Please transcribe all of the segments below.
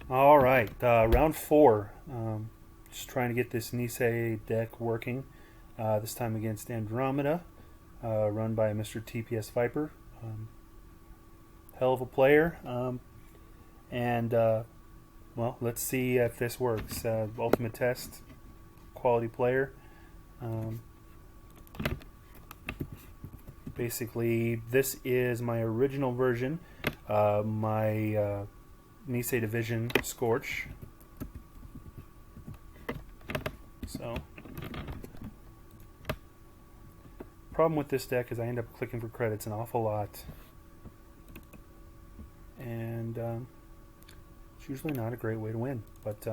All right, round four. Just trying to get this Nisei deck working. This time against Andromeda, run by Mr. TPS Viper. Hell of a player. And well, let's see if this works. Ultimate test, quality player. Um, Basically, this is my original version. My Nisei Division Scorch. So, problem with this deck is I end up clicking for credits an awful lot, and it's usually not a great way to win. But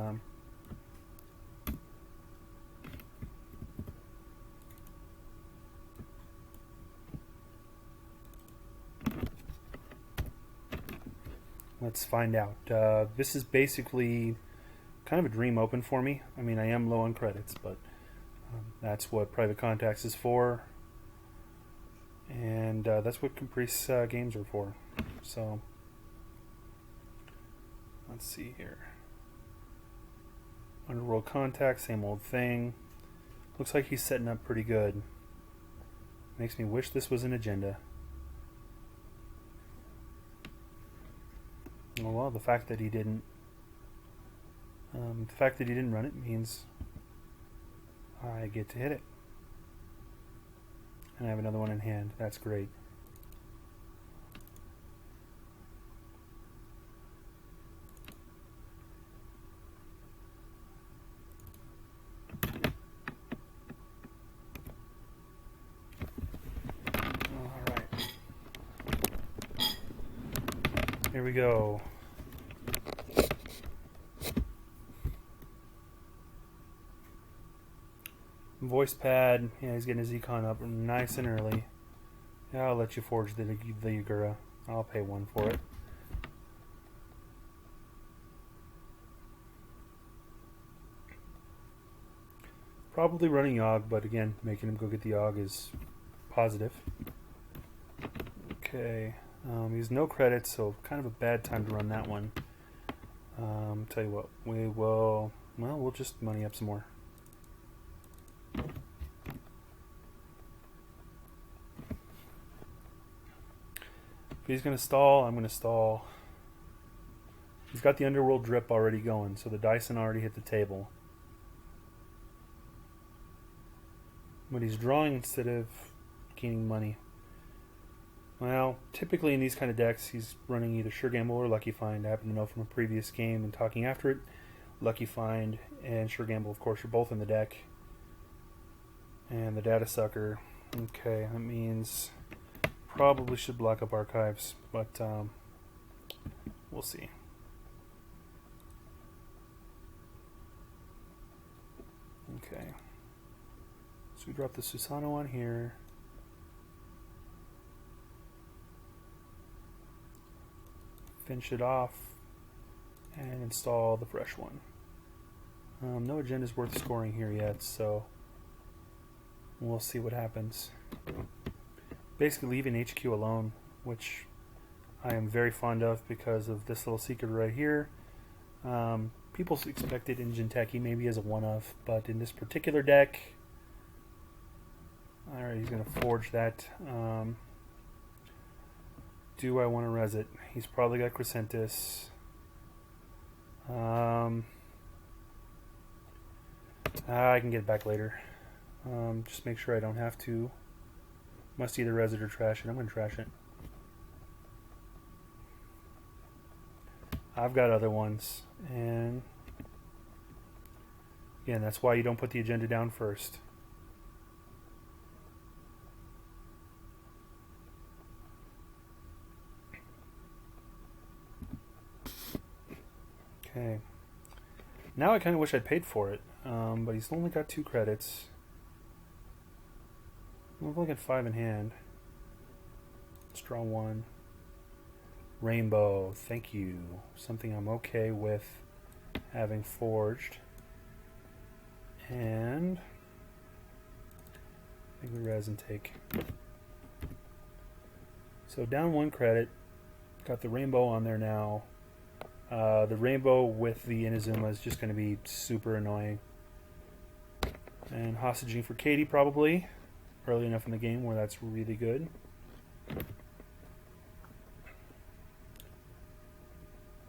let's find out. This is basically kind of a dream open for me. I mean, I am low on credits, but that's what private contacts is for, and that's what Caprice games are for. So let's see here. Underworld contact, same old thing. Looks like he's setting up pretty good. Makes me wish this was an agenda. Oh, well, the fact that he didn't run it means I get to hit it. And I have another one in hand. That's great. Alright. Here we go. Voice pad, yeah, he's getting his econ up nice and early. Yeah, I'll let you forge the Yagura. I'll pay one for it. Probably running Yogg, but again, making him go get the Yogg is positive. Okay, he's no credits, so kind of a bad time to run that one. Tell you what, we'll just money up some more. If he's going to stall, I'm going to stall. He's got the Underworld drip already going, so the Dyson already hit the table. But he's drawing instead of gaining money. Well, typically in these kind of decks, he's running either Sure Gamble or Lucky Find. I happen to know from a previous game and talking after it, Lucky Find and Sure Gamble, of course, are both in the deck. And the Data Sucker. Okay, that means probably should block up archives, but we'll see. Okay. So we drop the Susano on here. Finish it off and install the fresh one. No agenda's worth scoring here yet, so we'll see what happens. Basically leaving HQ alone, which I am very fond of because of this little secret right here. People expected Ingenteki maybe as a one-of, but in this particular deck, alright, he's going to forge that. Do I want to res it? He's probably got Crescentis. I can get it back later. Just make sure I don't have to. Must either res it or trash it. I'm going to trash it. I've got other ones. And again, that's why you don't put the agenda down first. Okay. Now I kind of wish I'd paid for it. But he's only got 2 credits. We've only got 5 in hand. Let's draw 1. Rainbow, thank you. Something I'm okay with having forged. And I think we res and take. So down 1 credit. Got the rainbow on there now. The rainbow with the Inazuma is just going to be super annoying. And hostaging for Katie probably early enough in the game where that's really good.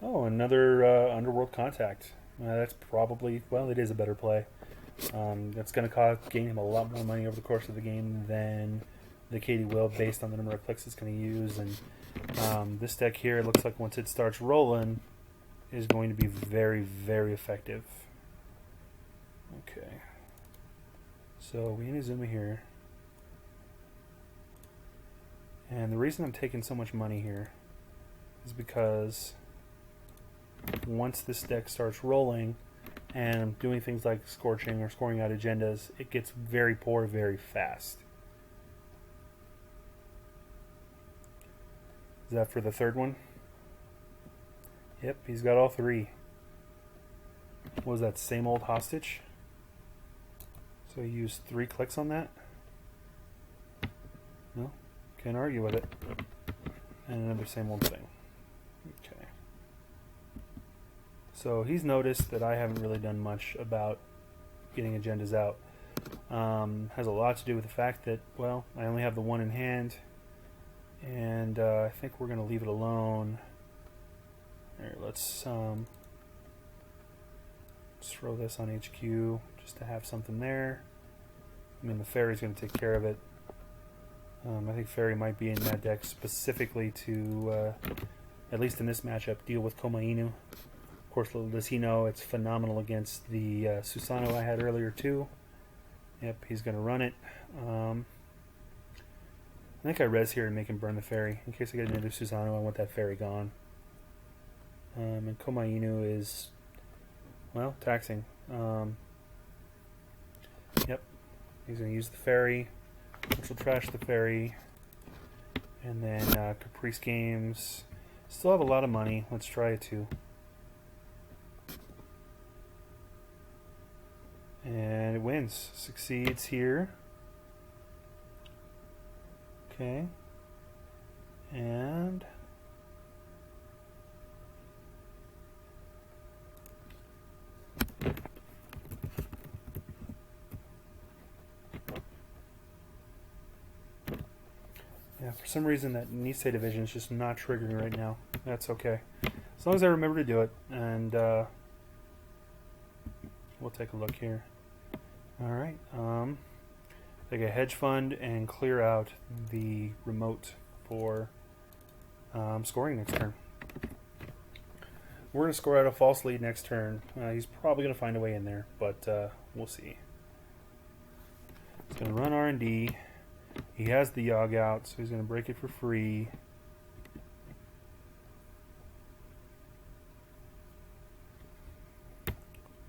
Oh, another Underworld Contact. That's probably, well, it is a better play. That's going to gain him a lot more money over the course of the game than the Katie will, based on the number of clicks it's going to use. And this deck here, it looks like once it starts rolling, is going to be very, very effective. Okay. So we Inazuma here. And the reason I'm taking so much money here is because once this deck starts rolling and doing things like scorching or scoring out agendas, it gets very poor very fast. Is that for the third one? Yep, he's got all three. What was that, same old hostage? So he used 3 clicks on that? No? Can't argue with it. And another same old thing. Okay. So he's noticed that I haven't really done much about getting agendas out. Has a lot to do with the fact that, well, I only have the one in hand. And I think we're going to leave it alone. Here, let's throw this on HQ just to have something there. I mean, the fairy's going to take care of it. I think fairy might be in that deck specifically to, at least in this matchup, deal with Koma Inu. Of course, little does he know it's phenomenal against the Susanoo I had earlier too. Yep, he's going to run it. I think I res here and make him burn the fairy. In case I get another Susanoo, I want that fairy gone. And Koma Inu is, well, taxing. Yep, he's going to use the fairy, which will trash the fairy. And then Caprice games. Still have a lot of money. Let's try it too. And it wins. Succeeds here. Okay. And yeah, for some reason that Nisei division is just not triggering right now. That's okay. As long as I remember to do it. And we'll take a look here. Alright. Take a hedge fund and clear out the remote for scoring next turn. We're going to score out a false lead next turn. He's probably going to find a way in there, but we'll see. He's going to run R&D. He has the Yogg out, so he's going to break it for free.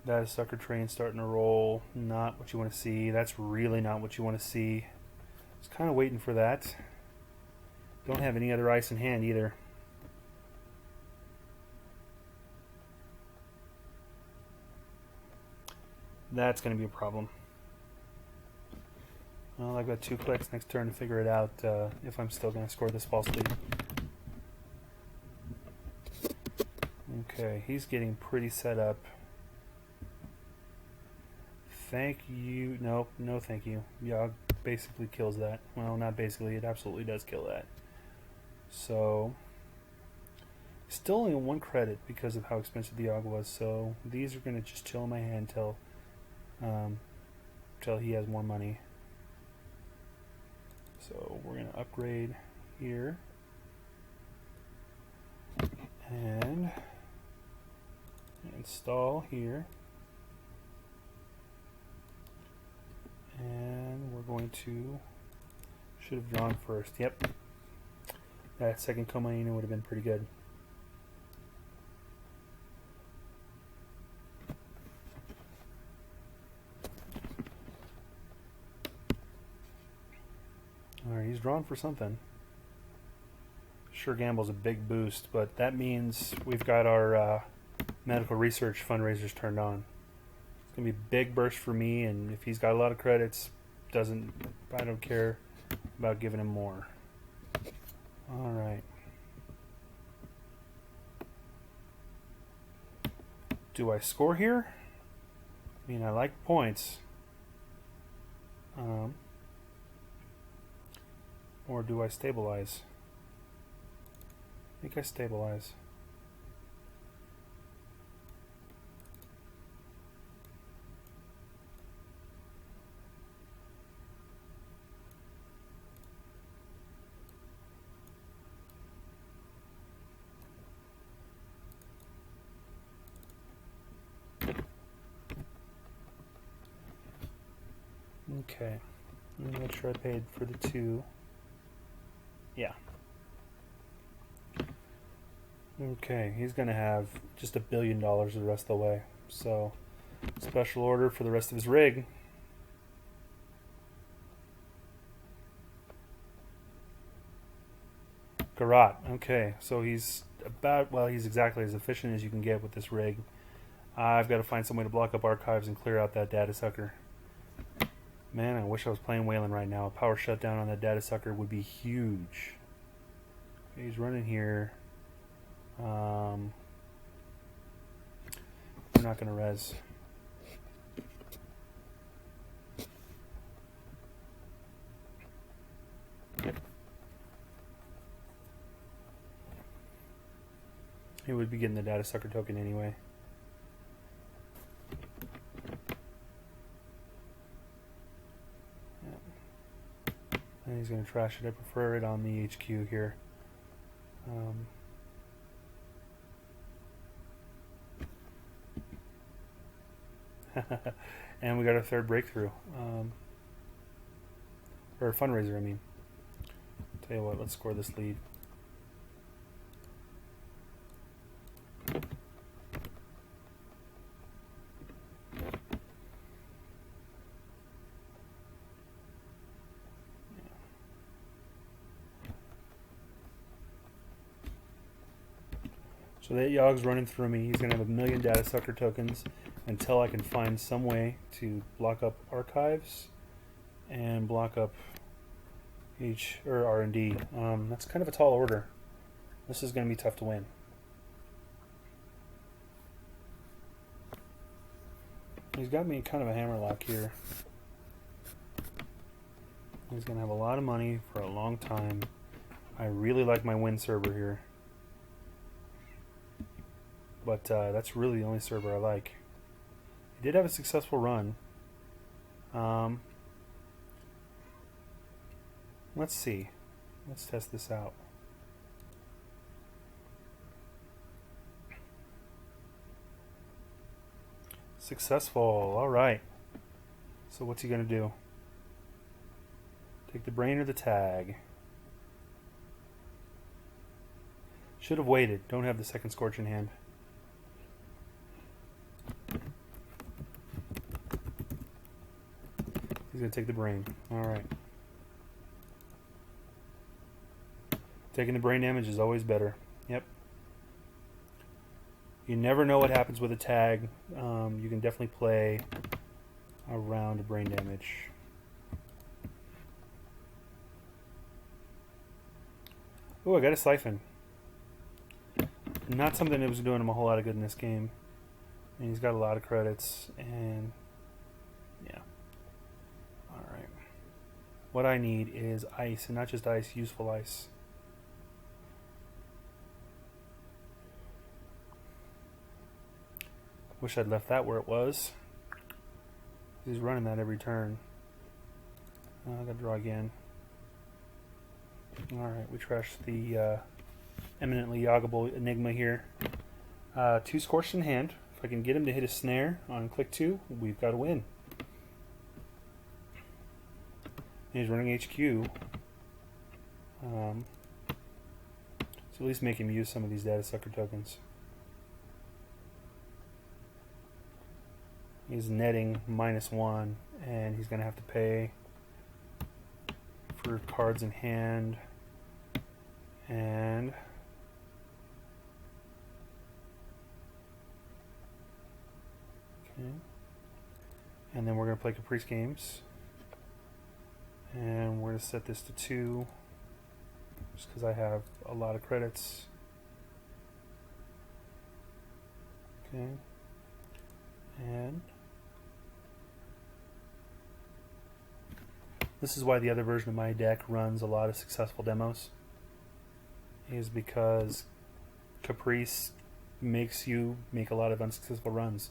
That is sucker train starting to roll. Not what you want to see. That's really not what you want to see. I was kind of waiting for that. Don't have any other ice in hand either. That's going to be a problem. Well, I've got 2 clicks next turn to figure it out if I'm still going to score this false lead. Okay, he's getting pretty set up. Thank you. Nope, no thank you. Yogg basically kills that. Well, not basically, it absolutely does kill that. So, still only 1 credit because of how expensive the Yogg was, so these are going to just chill in my hand till he has more money. So we're going to upgrade here. And install here. And we're going to, should have drawn first. Yep. That second Koma Inu would have been pretty good. Alright, he's drawn for something. Sure Gamble's a big boost, but that means we've got our medical research fundraisers turned on. It's going to be a big burst for me, and if he's got a lot of credits, I don't care about giving him more. Alright. Do I score here? I mean, I like points. Or do I stabilize? I think I stabilize. Okay, let me make sure I paid for the 2. Yeah. Okay, he's gonna have just $1 billion the rest of the way. So, special order for the rest of his rig. Garrot. Okay, so he's about, well, he's exactly as efficient as you can get with this rig. I've got to find some way to block up archives and clear out that data sucker. Man, I wish I was playing Wayland right now. A power shutdown on that data sucker would be huge. Okay, he's running here. We're not going to res. He would be getting the data sucker token anyway. Yeah. And he's going to trash it. I prefer it on the HQ here. And we got our 3rd breakthrough. Or fundraiser, I mean. Tell you what, let's score this lead. So that Yogg's running through me. He's going to have 1 million data sucker tokens until I can find some way to block up archives and block up R&D. That's kind of a tall order. This is going to be tough to win. He's got me kind of a hammerlock here. He's going to have a lot of money for a long time. I really like my win server here. But that's really the only server I like. He did have a successful run. Let's see. Let's test this out. Successful. All right. So what's he going to do? Take the brain or the tag? Should have waited. Don't have the 2nd Scorch in hand. He's going to take the brain. Alright. Taking the brain damage is always better. Yep. You never know what happens with a tag. You can definitely play around brain damage. Oh, I got a siphon. Not something that was doing him a whole lot of good in this game. And he's got a lot of credits. And yeah. Alright. What I need is ice, and not just ice, useful ice. Wish I'd left that where it was. He's running that every turn. I gotta draw again. Alright, we trashed the eminently yoggable Enigma here. 2 Scorched in hand. If I can get him to hit a snare on click 2, we've got a win. He's running HQ. So at least make him use some of these data sucker tokens. He's netting -1, and he's going to have to pay for cards in hand. And okay. And then we're going to play Caprice games. And we're going to set this to 2, just because I have a lot of credits. Okay. And this is why the other version of my deck runs a lot of successful demos, is because Caprice makes you make a lot of unsuccessful runs.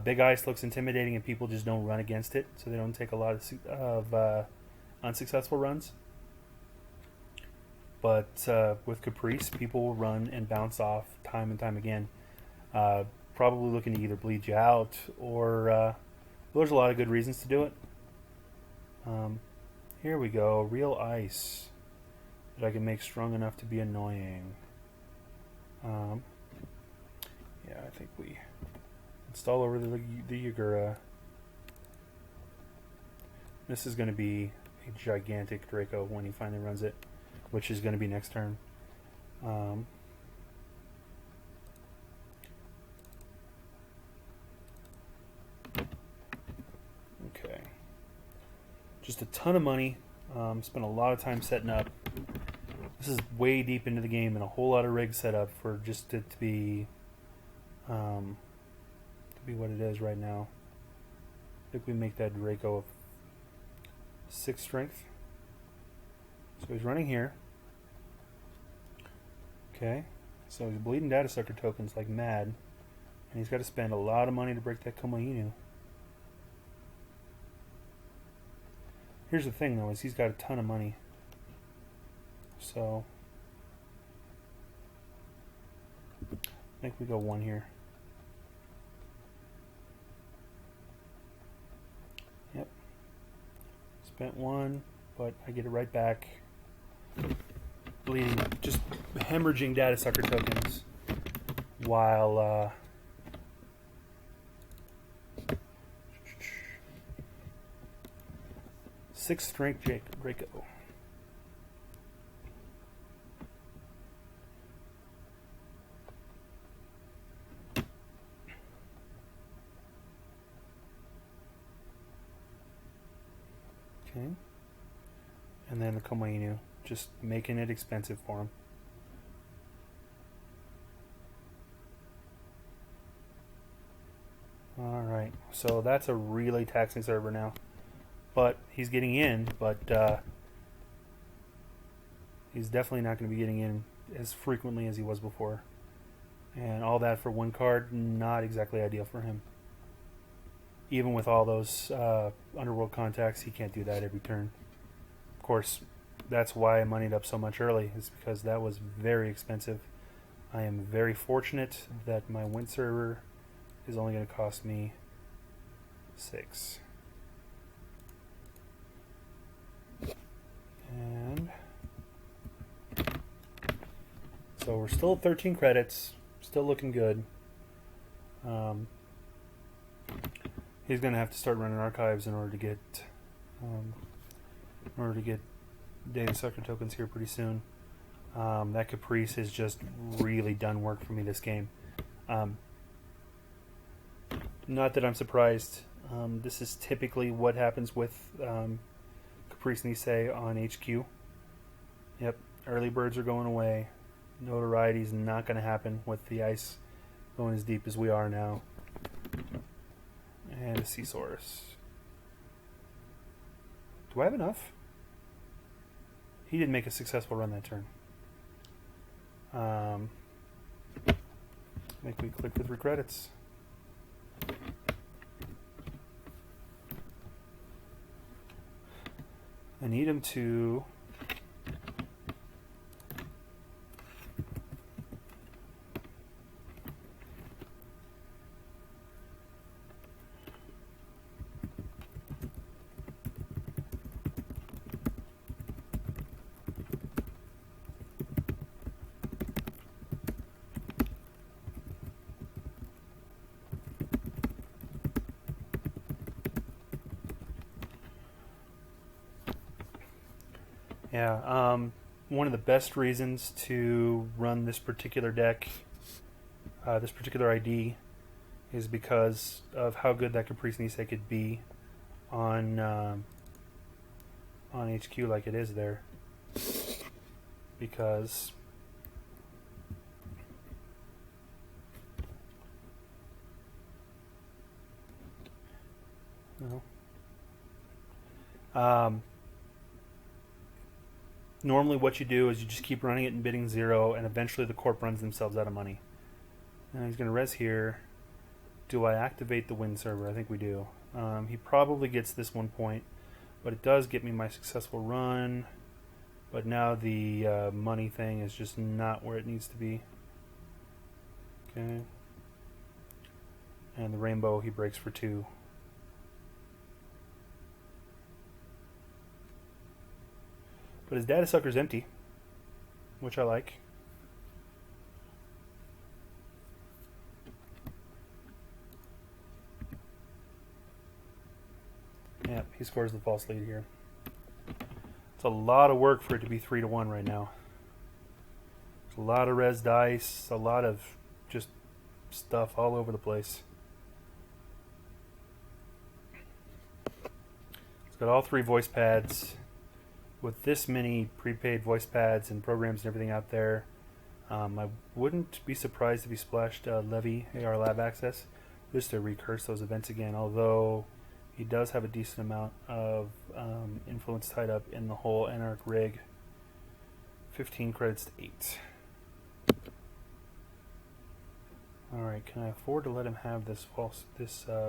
Big Ice looks intimidating and people just don't run against it, so they don't take a lot of unsuccessful runs. But with Caprice, people will run and bounce off time and time again. Probably looking to either bleed you out or there's a lot of good reasons to do it. Here we go, real ice that I can make strong enough to be annoying. Yeah, I think we install over the Yagura. This is going to be a gigantic Draco when he finally runs it, which is going to be next turn. Okay. Just a ton of money. Spent a lot of time setting up. This is way deep into the game and a whole lot of rigs set up for just it to be what it is right now. I think we make that Draco of 6 strength. So he's running here. Okay. So he's bleeding data sucker tokens like mad. And he's got to spend a lot of money to break that Komainu. Here's the thing though, is he's got a ton of money. So I think we go 1 here. Yep. Spent 1, but I get it right back. Bleeding, just hemorrhaging data sucker tokens while 6 strength Draco. Okay. And then the Komainu, just making it expensive for him. Alright, so that's a really taxing server now. But he's getting in, but he's definitely not going to be getting in as frequently as he was before. And all that for 1 card, not exactly ideal for him. Even with all those underworld contacts, he can't do that every turn. Of course, that's why I moneyed up so much early, is because that was very expensive. I am very fortunate that my Wind server is only going to cost me 6. And so we're still at 13 credits, still looking good. He's going to have to start running archives in order to get data sucker tokens here pretty soon. That Caprice has just really done work for me this game. Not that I'm surprised. This is typically what happens with Caprice Nisei on HQ. Yep, early birds are going away. Notoriety is not going to happen with the ice going as deep as we are now. And a Seasaurus. Do I have enough? He didn't make a successful run that turn. Make me click the 3 credits. I need him to one of the best reasons to run this particular deck, this particular ID, is because of how good that Caprice Nisei could be on HQ like it is there. Because No. Normally what you do is you just keep running it and bidding 0, and eventually the corp runs themselves out of money. Now he's going to res here. Do I activate the win server? I think we do. He probably gets this 1 point, but it does get me my successful run. But now the money thing is just not where it needs to be. Okay. And the rainbow he breaks for 2. But his data sucker's empty, which I like. Yep, he scores the false lead here. It's a lot of work for it to be 3-1 right now. There's a lot of res dice, a lot of just stuff all over the place. It's got all 3 voice pads. With this many prepaid voice pads and programs and everything out there, I wouldn't be surprised if he splashed Levy AR Lab Access just to recurse those events again, although he does have a decent amount of influence tied up in the whole Anarch rig. 15 credits to 8. Alright, can I afford to let him have this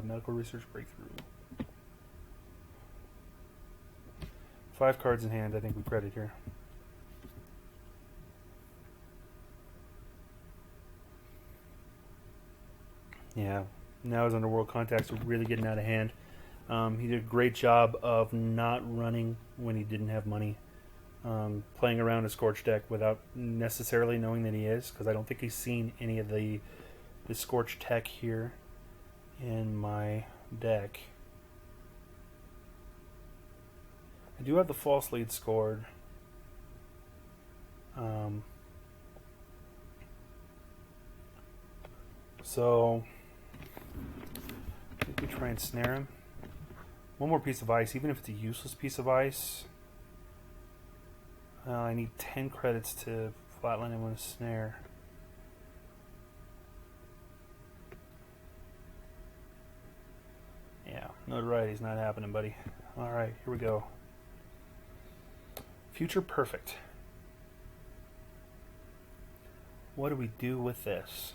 medical research breakthrough? 5 cards in hand, I think we credit here. Yeah, now his underworld contacts are really getting out of hand. He did a great job of not running when he didn't have money. Playing around a Scorched deck without necessarily knowing that he is, because I don't think he's seen any of the Scorched tech here in my deck. I do have the false lead scored. So I think we try and snare him. One more piece of ice, even if it's a useless piece of ice. I need 10 credits to flatline him with a snare. Yeah, notoriety's not happening, buddy. Alright, here we go. Future perfect. What do we do with this?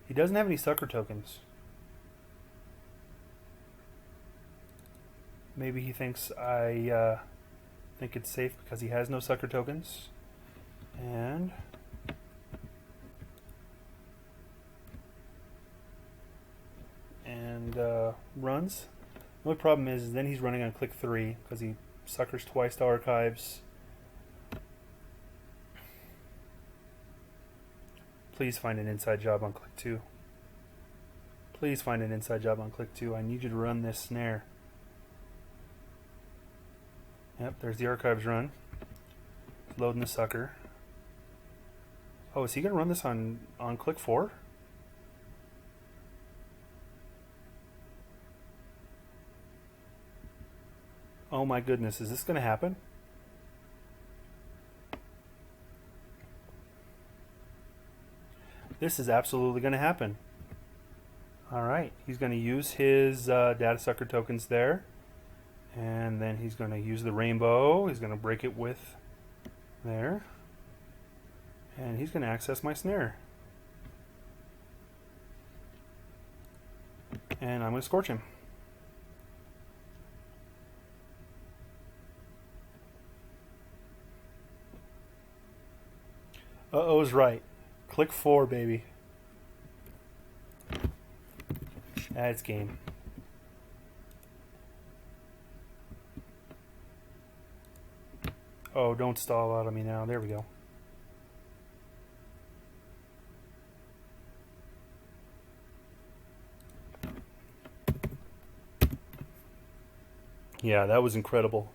He doesn't have any sucker tokens. Maybe he thinks I think it's safe because he has no sucker tokens. And runs. The only problem is then he's running on click 3 because he suckers twice to archives. Please find an inside job on click 2. Please find an inside job on click 2. I need you to run this snare. Yep, there's the archives run. Loading the sucker. Oh, is he going to run this on click 4? Oh my goodness, is this going to happen? This is absolutely going to happen. Alright, he's going to use his data sucker tokens there. And then he's going to use the rainbow. He's going to break it with there. And he's going to access my snare. And I'm going to scorch him. Uh-oh's right. Click 4, baby. That's game. Oh, don't stall out of me now. There we go. Yeah, that was incredible.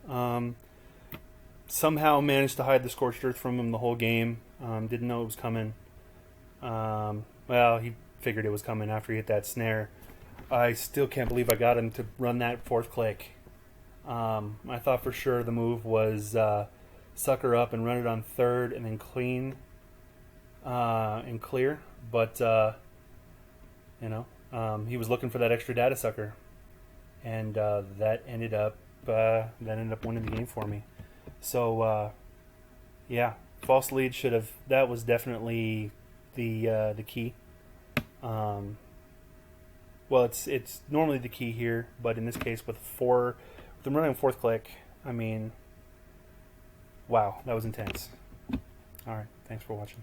Somehow managed to hide the Scorched Earth from him the whole game. Didn't know it was coming. Well, he figured it was coming after he hit that snare. I still can't believe I got him to run that 4th click. I thought for sure the move was sucker up and run it on third and then clean and clear. But he was looking for that extra data sucker, and that ended up winning the game for me. So yeah, false lead should have. That was definitely the key. Well, it's normally the key here, but in this case with them running fourth click, I mean, wow, that was intense. All right, thanks for watching.